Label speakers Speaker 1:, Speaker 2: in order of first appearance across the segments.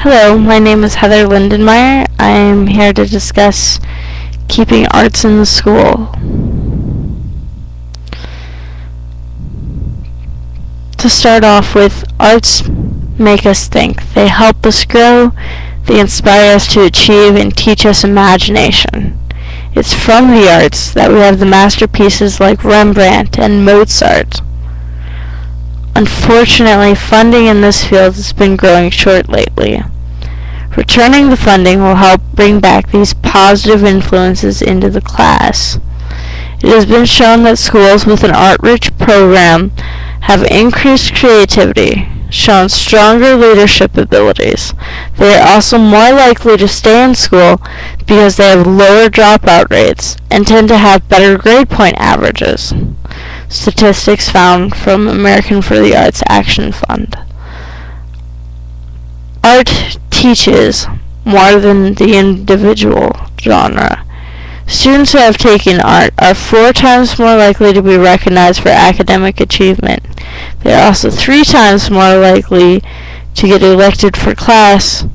Speaker 1: Hello, my name is Heather Lindenmeyer. I am here to discuss keeping arts in the school. To start off with, arts make us think. They help us grow, they inspire us to achieve, and teach us imagination. It's from the arts that we have the masterpieces like Rembrandt and Mozart. Unfortunately, funding in this field has been growing short lately. Returning the funding will help bring back these positive influences into the class. It has been shown that schools with an art-rich program have increased creativity, shown stronger leadership abilities. They are also more likely to stay in school because they have lower dropout rates and tend to have better grade point averages. Statistics found from American for the Arts Action Fund. Art teaches more than the individual genre. Students who have taken art are 4 times more likely to be recognized for academic achievement. They are also 3 times more likely to get elected for class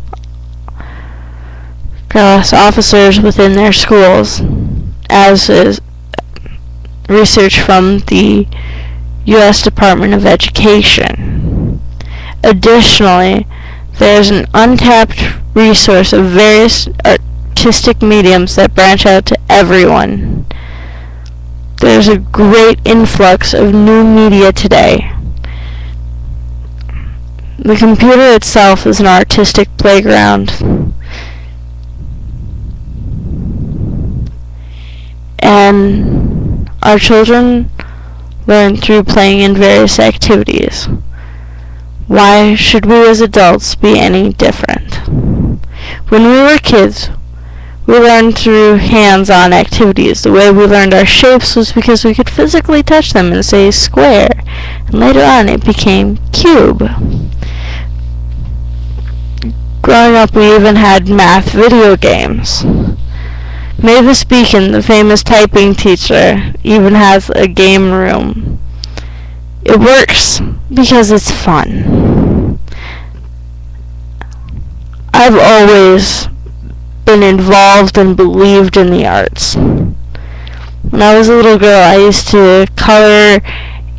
Speaker 1: officers within their schools, as is research from the U.S. Department of Education. Additionally, there is an untapped resource of various artistic mediums that branch out to everyone. There's a great influx of new media today. The computer itself is an artistic playground, and our children learn through playing in various activities. Why should we as adults be any different? When we were kids, we learned through hands-on activities. The way we learned our shapes was because we could physically touch them and say square, and later on it became cube. Growing up, we even had math video games. Mavis Beacon, the famous typing teacher, even has a game room. It works because it's fun. I've always been involved and believed in the arts. When I was a little girl, I used to color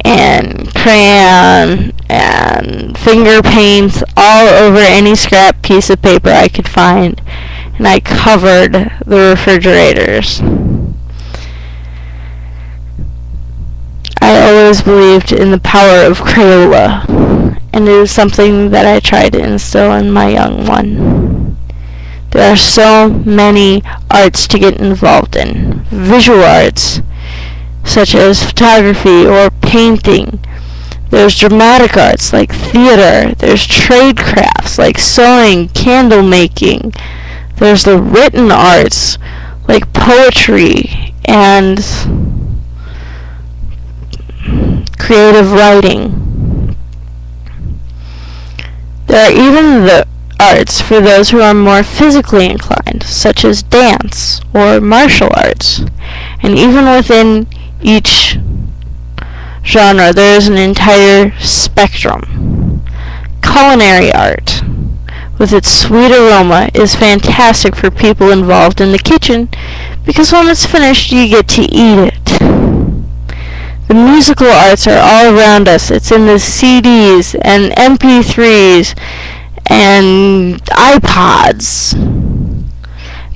Speaker 1: and crayon and finger paint all over any scrap piece of paper I could find, and I covered the refrigerators. I always believed in the power of Crayola, and it is something that I try to instill in my young one. There are so many arts to get involved in. Visual arts, such as photography or painting. There's dramatic arts like theater. There's trade crafts like sewing, candle making. There's the written arts like poetry and creative writing. There are even the arts for those who are more physically inclined, such as dance or martial arts. And even within each genre, there is an entire spectrum. Culinary art, with its sweet aroma, is fantastic for people involved in the kitchen because when it's finished, you get to eat it. The musical arts are all around us. It's in the CDs and MP3s and iPods.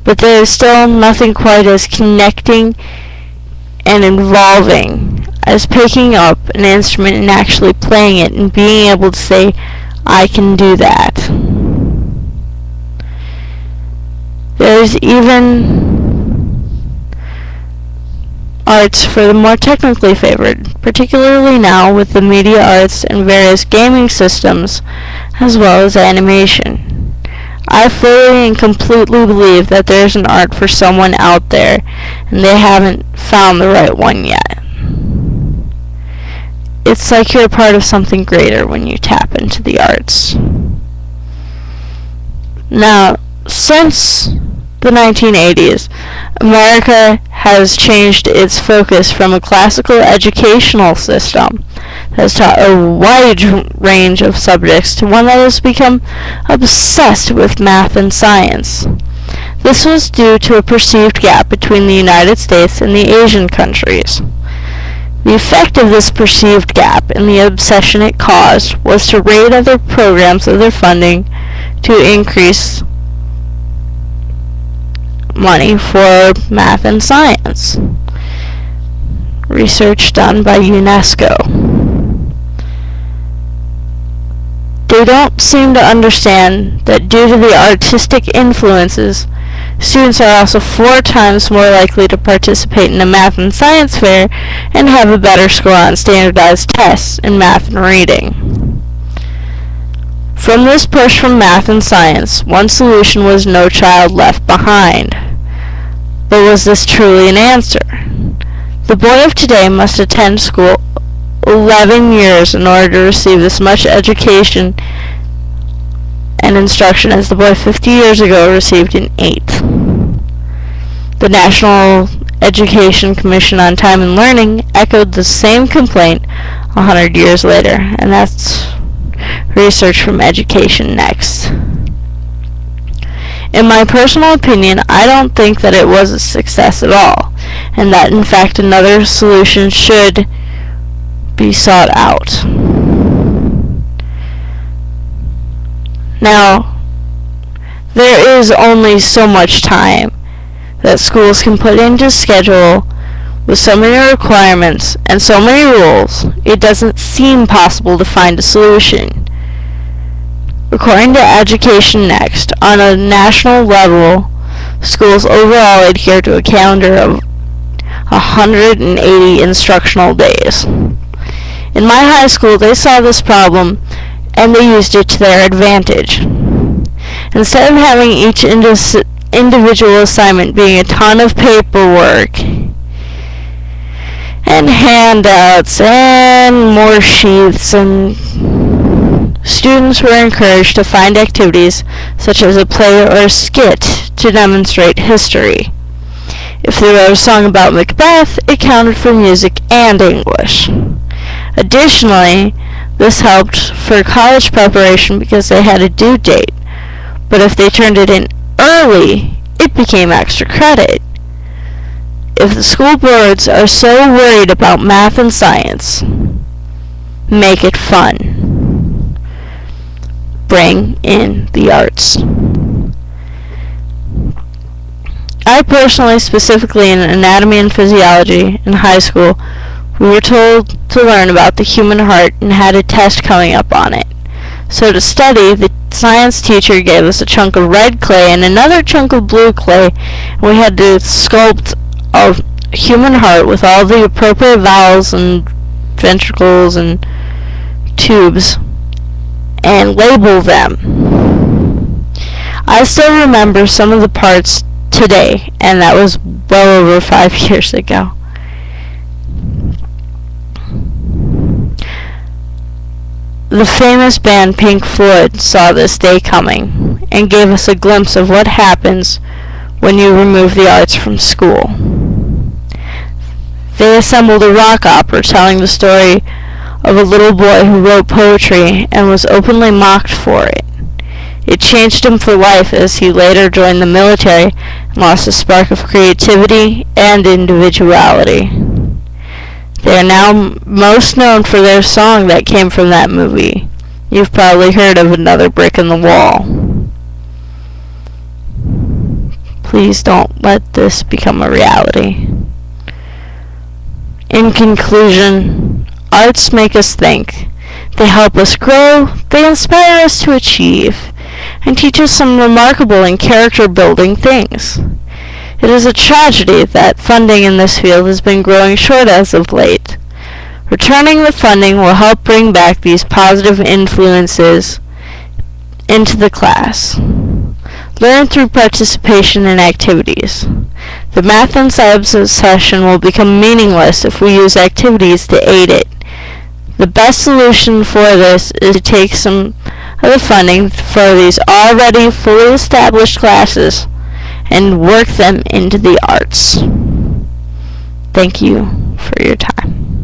Speaker 1: But there is still nothing quite as connecting and involving as picking up an instrument and actually playing it and being able to say, I can do that. There's even arts for the more technically favored, particularly now with the media arts and various gaming systems, as well as animation. I fully and completely believe that there's an art for someone out there, and they haven't found the right one yet. It's like you're a part of something greater when you tap into the arts. Now, since the 1980s, America has changed its focus from a classical educational system that has taught a wide range of subjects to one that has become obsessed with math and science. This was due to a perceived gap between the United States and the Asian countries. The effect of this perceived gap and the obsession it caused was to raid other programs of their funding to increase money for math and science. Research done by UNESCO. They don't seem to understand that due to the artistic influences, students are also 4 times more likely to participate in a math and science fair and have a better score on standardized tests in math and reading. From this push from math and science, one solution was no child left behind. But was this truly an answer? The boy of today must attend school 11 years in order to receive as much education and instruction as the boy 50 years ago received in 8. The National Education Commission on Time and Learning echoed the same complaint 100 years later, and that's research from Education Next. In my personal opinion, I don't think that it was a success at all, and that in fact another solution should be sought out. Now, there is only so much time that schools can put into schedule with so many requirements and so many rules, it doesn't seem possible to find a solution. According to Education Next, on a national level, schools overall adhere to a calendar of 180 instructional days. In my high school, they saw this problem and they used it to their advantage. Instead of having each individual assignment being a ton of paperwork and handouts and more sheets, and students were encouraged to find activities such as a play or a skit to demonstrate history. If they wrote a song about Macbeth, it counted for music and English. Additionally, this helped for college preparation because they had a due date, but if they turned it in early, it became extra credit. If the school boards are so worried about math and science, make it fun. Bring in the arts. I personally, specifically in anatomy and physiology in high school, we were told to learn about the human heart and had a test coming up on it. So to study, the science teacher gave us a chunk of red clay and another chunk of blue clay, and we had to sculpt a human heart with all the appropriate valves and ventricles and tubes and label them. I still remember some of the parts today, and that was well over 5 years ago. The famous band Pink Floyd saw this day coming and gave us a glimpse of what happens when you remove the arts from school. They assembled a rock opera telling the story of a little boy who wrote poetry and was openly mocked for it. It changed him for life as he later joined the military and lost a spark of creativity and individuality. They are now most known for their song that came from that movie. You've probably heard of Another Brick in the Wall. Please don't let this become a reality. In conclusion, arts make us think. They help us grow, they inspire us to achieve, and teach us some remarkable and character-building things. It is a tragedy that funding in this field has been growing short as of late. Returning the funding will help bring back these positive influences into the class. Learn through participation in activities. The math and science session will become meaningless if we use activities to aid it. The best solution for this is to take some of the funding for these already fully established classes and work them into the arts. Thank you for your time.